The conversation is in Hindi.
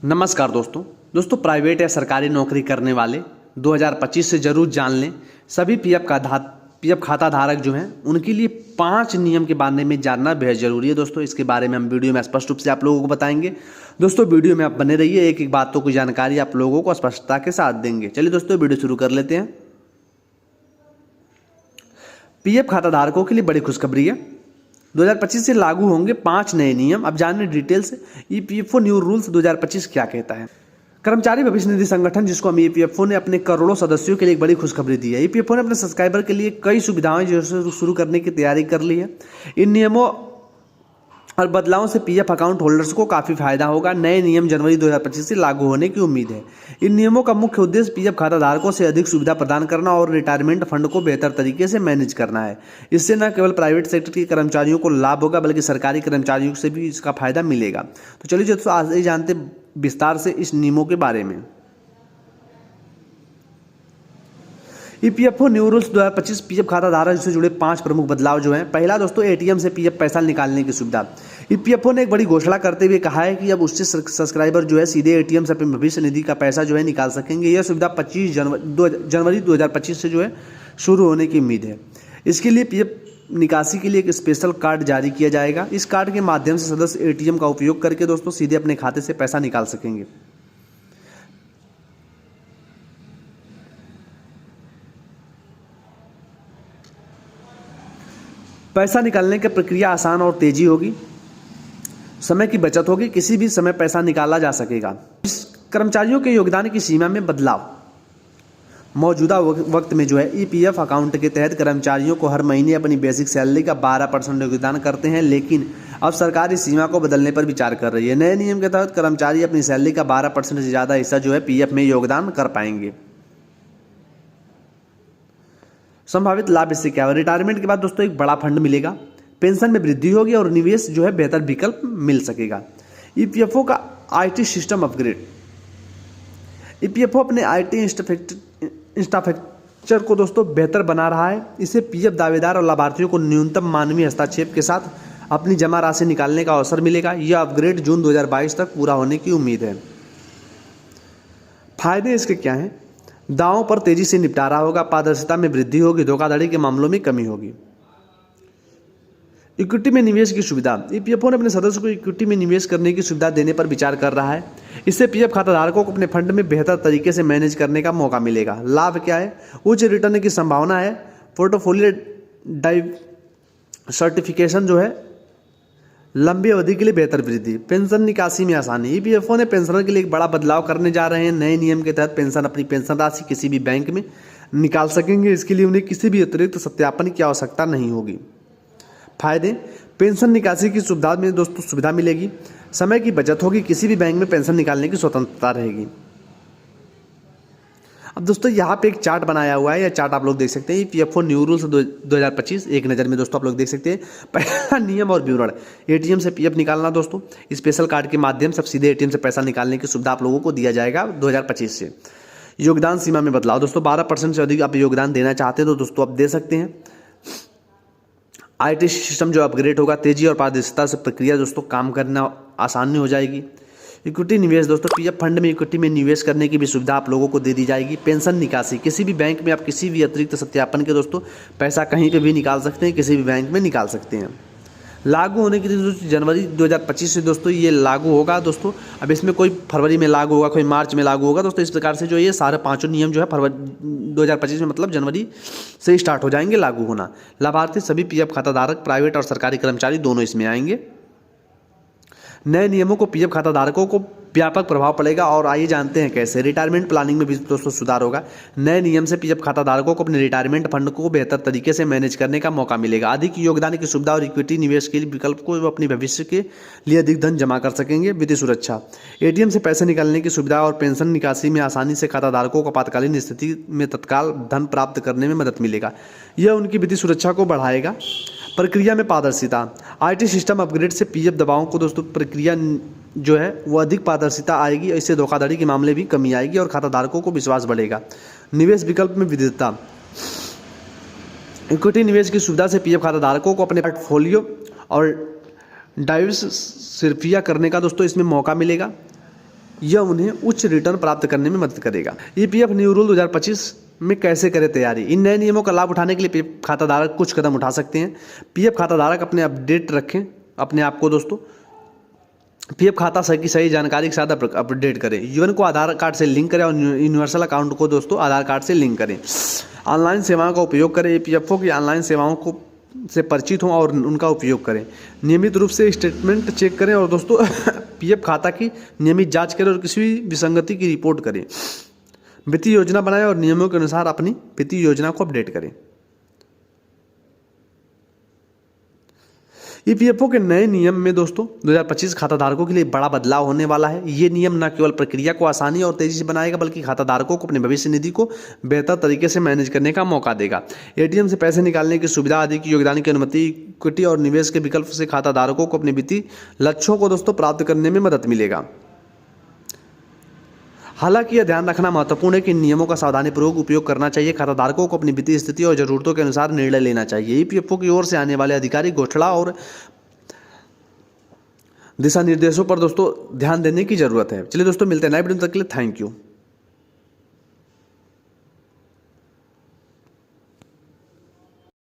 नमस्कार दोस्तों प्राइवेट या सरकारी नौकरी करने वाले 2025 से जरूर जान लें। सभी पीएफ खाता धारक जो हैं उनके लिए 5 नियम के बारे में जानना बेहद जरूरी है। दोस्तों इसके बारे में हम वीडियो में स्पष्ट रूप से आप लोगों को बताएंगे। दोस्तों वीडियो में आप बने रहिए, एक एक बातों की जानकारी आप लोगों को स्पष्टता के साथ देंगे। चलिए दोस्तों वीडियो शुरू कर लेते हैं। पीएफ खाता धारकों के लिए बड़ी खुशखबरी है, 2025 से लागू होंगे 5 नए नियम। अब जानिए डिटेल से ईपीएफओ न्यू रूल्स 2025 क्या कहता है। कर्मचारी भविष्य निधि संगठन जिसको हम ईपीएफओ ने अपने करोड़ों सदस्यों के लिए एक बड़ी खुशखबरी दी है। ईपीएफओ ने अपने सब्सक्राइबर के लिए कई सुविधाएं जो शुरू करने की तैयारी कर ली है। इन नियमों और बदलावों से पीएफ अकाउंट होल्डर्स को काफ़ी फायदा होगा। नए नियम जनवरी 2025 से लागू होने की उम्मीद है। इन नियमों का मुख्य उद्देश्य पीएफ खाता धारकों से अधिक सुविधा प्रदान करना और रिटायरमेंट फंड को बेहतर तरीके से मैनेज करना है। इससे न केवल प्राइवेट सेक्टर के कर्मचारियों को लाभ होगा बल्कि सरकारी कर्मचारियों से भी इसका फायदा मिलेगा। तो चलिए दोस्तों आज ही जानते विस्तार से इस नियमों के बारे में। ईपीएफओ न्यू रूल्स 2025 पीएफ खाता धारक से जुड़े 5 प्रमुख बदलाव जो हैं। पहला दोस्तों एटीएम से पीएफ पैसा निकालने की सुविधा। ईपीएफओ ने एक बड़ी घोषणा करते हुए कहा है कि अब उससे सब्सक्राइबर जो है सीधे एटीएम से अपने भविष्य निधि का पैसा जो है निकाल सकेंगे। यह सुविधा 25 जनवरी 2025 से जो है शुरू होने की उम्मीद है। इसके लिए पीएफ निकासी के लिए एक स्पेशल कार्ड जारी किया जाएगा। इस कार्ड के माध्यम से सदस्य एटीएम का उपयोग करके दोस्तों सीधे अपने खाते से पैसा निकाल सकेंगे। पैसा निकालने की प्रक्रिया आसान और तेजी होगी, समय की बचत होगी, किसी भी समय पैसा निकाला जा सकेगा। कर्मचारियों के योगदान की सीमा में बदलाव। मौजूदा वक्त में जो है ईपीएफ अकाउंट के तहत कर्मचारियों को हर महीने अपनी बेसिक सैलरी का 12% योगदान करते हैं, लेकिन अब सरकार इस सीमा को बदलने पर विचार कर रही है। नए नियम के तहत कर्मचारी अपनी सैलरी का 12% से ज़्यादा हिस्सा जो है पीएफ में योगदान कर पाएंगे। संभावित लाभ इससे क्या है। रिटायरमेंट के बाद दोस्तों एक बड़ा फंड मिलेगा, पेंशन में वृद्धि होगी और निवेश जो है बेहतर विकल्प मिल सकेगा। ईपीएफओ का आईटी सिस्टम अपग्रेड। ईपीएफओ अपने आईटी इंफ्रास्ट्रक्चर को दोस्तों बेहतर बना रहा है। इससे पीएफ दावेदार और लाभार्थियों को न्यूनतम मानवीय हस्तक्षेप के साथ अपनी जमा राशि निकालने का अवसर मिलेगा। यह अपग्रेड जून 2022 तक पूरा होने की उम्मीद है। फायदे इसके क्या हैं। दावों पर तेजी से निपटारा होगा, पारदर्शिता में वृद्धि होगी, धोखाधड़ी के मामलों में कमी होगी। इक्विटी में निवेश की सुविधा। ईपीएफओ ने अपने सदस्यों को इक्विटी में निवेश करने की सुविधा देने पर विचार कर रहा है। इससे पीएफ खाताधारकों को अपने फंड में बेहतर तरीके से मैनेज करने का मौका मिलेगा। लाभ क्या है। उच्च रिटर्न की संभावना है। पोर्टफोलियो डाइवर्सिफिकेशन जो है, लंबी अवधि के लिए बेहतर वृद्धि। पेंशन निकासी में आसानी। ईपीएफओ ने पेंशनर के लिए एक बड़ा बदलाव करने जा रहे हैं। नए नियम के तहत पेंशन अपनी पेंशन राशि किसी भी बैंक में निकाल सकेंगे। इसके लिए उन्हें किसी भी अतिरिक्त सत्यापन की आवश्यकता नहीं होगी। फायदे। पेंशन निकासी की सुविधा में दोस्तों सुविधा मिलेगी, समय की बचत होगी, किसी भी बैंक में पेंशन निकालने की स्वतंत्रता रहेगी। अब दोस्तों यहाँ पे एक चार्ट बनाया हुआ है, यह चार्ट आप लोग देख सकते हैं। ईपीएफओ न्यू रूल्स 2025 एक नज़र में दोस्तों आप लोग देख सकते हैं। पहला नियम और विवरण। एटीएम से पीएफ निकालना दोस्तों, स्पेशल कार्ड के माध्यम से सीधे एटीएम से पैसा निकालने की सुविधा आप लोगों को दिया जाएगा 2025 से। योगदान सीमा में बदलाव। दोस्तों 12% से अधिक आप योगदान देना चाहते हैं तो दोस्तों आप दे सकते हैं। आईटी सिस्टम जो अपग्रेड होगा, तेजी और पारदर्शिता से प्रक्रिया दोस्तों काम करना आसानी हो जाएगी। इक्विटी निवेश। दोस्तों पीएफ फंड में इक्विटी में निवेश करने की भी सुविधा आप लोगों को दे दी जाएगी। पेंशन निकासी। किसी भी बैंक में आप किसी भी अतिरिक्त सत्यापन के दोस्तों पैसा कहीं पे भी निकाल सकते हैं, किसी भी बैंक में निकाल सकते हैं। लागू होने की दोस्तों जनवरी 2025 से दोस्तों ये लागू होगा। दोस्तों अब इसमें कोई फरवरी में लागू होगा, कोई मार्च में लागू होगा। दोस्तों इस प्रकार से जो ये सारे 5 नियम जो है फरवरी 2025 में मतलब जनवरी से स्टार्ट हो जाएंगे लागू होना। लाभार्थी सभी पीएफ खाताधारक, प्राइवेट और सरकारी कर्मचारी दोनों इसमें आएंगे। नए नियमों को पीएफ खाताधारकों को व्यापक प्रभाव पड़ेगा और आइए जानते हैं कैसे। रिटायरमेंट प्लानिंग में भी दोस्तों सुधार होगा। नए नियम से पीएफ खाताधारकों को अपने रिटायरमेंट फंड को बेहतर तरीके से मैनेज करने का मौका मिलेगा। अधिक योगदान की सुविधा और इक्विटी निवेश के विकल्प को वो अपने भविष्य के लिए अधिक धन जमा कर सकेंगे। वित्तीय सुरक्षा। एटीएम से पैसे निकालने की सुविधा और पेंशन निकासी में आसानी से खाताधारकों को आपातकालीन स्थिति में तत्काल धन प्राप्त करने में मदद मिलेगा। यह उनकी वित्तीय सुरक्षा को बढ़ाएगा। प्रक्रिया में पारदर्शिता। आईटी सिस्टम अपग्रेड से पीएफ दबावों को दोस्तों प्रक्रिया जो है वो अधिक पारदर्शिता आएगी। इससे धोखाधड़ी के मामले भी कमी आएगी और खाताधारकों को विश्वास बढ़ेगा। निवेश विकल्प में विविधता। इक्विटी निवेश की सुविधा से पीएफ खाताधारकों को अपने पोर्टफोलियो और डाइवर्सिफाई करने का दोस्तों इसमें मौका मिलेगा। यह उन्हें उच्च रिटर्न प्राप्त करने में मदद करेगा। ईपीएफ न्यू रूल 2025 में कैसे करें तैयारी? इन नए नियमों का लाभ उठाने के लिए पीएफ खाताधारक कुछ कदम उठा सकते हैं। पीएफ खाताधारक अपने अपडेट रखें अपने आप को दोस्तों। पीएफ खाता सही जानकारी के साथ अपडेट करें। यूएन को आधार कार्ड से लिंक करें और यूनिवर्सल अकाउंट को दोस्तों आधार कार्ड से लिंक करें। ऑनलाइन सेवाओं का उपयोग करें। ईपीएफओ की ऑनलाइन सेवाओं को से परिचित हों और उनका उपयोग करें। नियमित रूप से स्टेटमेंट चेक करें और दोस्तों पीएफ खाता की नियमित जांच करें और किसी भी विसंगति की रिपोर्ट करें। वित्तीय योजना बनाएं और नियमों के अनुसार अपनी वित्तीय योजना को अपडेट करें। ईपीएफओ के नए नियम में दोस्तों 2025 खाताधारकों के लिए बड़ा बदलाव होने वाला है। ये नियम न केवल प्रक्रिया को आसानी और तेजी से बनाएगा बल्कि खाताधारकों को अपने भविष्य निधि को बेहतर तरीके से मैनेज करने का मौका देगा। एटीएम से पैसे निकालने की सुविधा, अधिक योगदान की अनुमति, इक्विटी और निवेश के विकल्प से खाताधारकों को अपने वित्तीय लक्ष्यों को दोस्तों प्राप्त करने में मदद मिलेगा। हालांकि यह ध्यान रखना महत्वपूर्ण है कि इन नियमों का सावधानीपूर्वक उपयोग करना चाहिए। खाताधारकों को अपनी वित्तीय स्थिति और जरूरतों के अनुसार निर्णय लेना चाहिए। ईपीएफओ की ओर से आने वाले आधिकारिक घोषणा और दिशा निर्देशों पर दोस्तों ध्यान देने की जरूरत है। चलिए दोस्तों मिलते हैं नए वीडियो तक के लिए। Thank you.